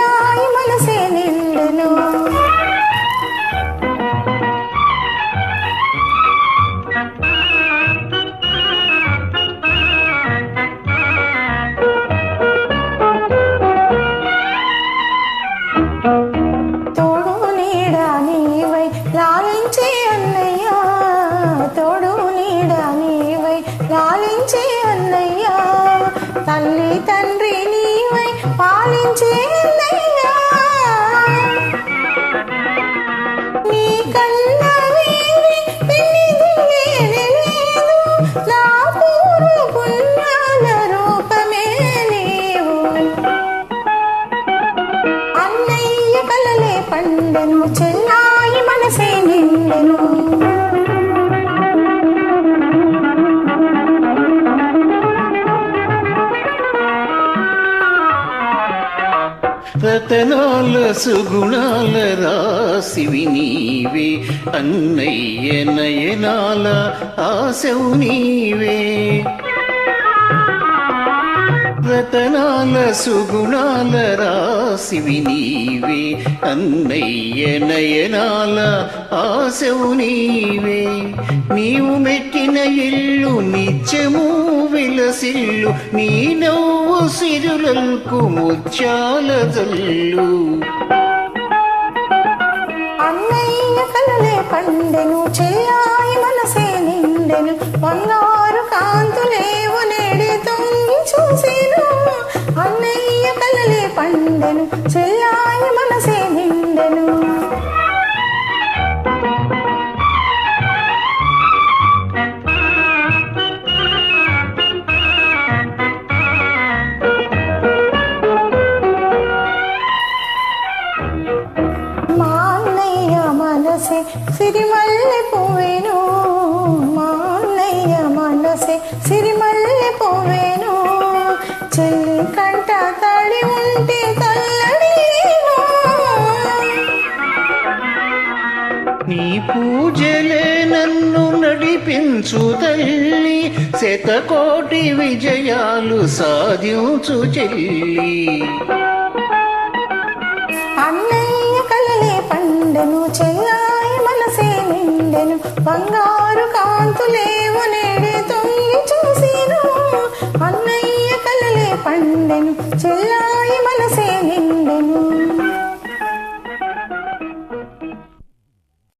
చెల్లాయి మనసే నిండెను. తోడు నీడా నీవై లాలించే అన్నయ్య, తోడు నీడా నీవై లాలించే అన్నయ్య, తల్లి తండ్రి నీవై పాలించే అన్నయ్య. నీ కన్నా వేరే పెన్నిది లేదు, నా పూర్వ పుణ్యాల రూపమే నీవు. అన్నయ్య కలలే పండెను, చెల్లాయి మనసే నిండెను. రతనాల సుగుణాల రాసివి నీవే, అన్నయ్య నయనాల ఆశవు నీవే. రతనాల సుగుణాల రాసివి నీవే, అన్నయ్య నయనాల ఆశవు నీవే. నీవు మెట్టిన ఇల్లు నిత్యము విలసిల్లు, నీ నవ్వు సిరులకు ముత్యాల జల్లు. అన్నయ్య కలలే పండెను, చెల్లాయి మనసే నిండెను, బంగారు కాంతులేవు నేడి తొంగి చూసేను. అన్నయ్య కలలే పండెను, చెల్లాయి మనసే నిండెను. మా అన్నయ్య మనసే సిరిమల్లె పువ్వేను, మా అన్నయ్య మనసే సిరిమల్లె పువ్వేను, చెల్లి కంట తడి ఉంటే తల్లడిను. నీ పూజలే నన్ను నడిపించు తల్లి, శతకోటి విజయాలు సాధించు చెల్లి. అన్నయ్య కలలే పండెను, చెల్లాయి మనసే నిండెను, బంగారు కాంతులేవు నేడే తొంగి చూసేను. అన్నయ్య కలలే పండెను, చెల్లాయి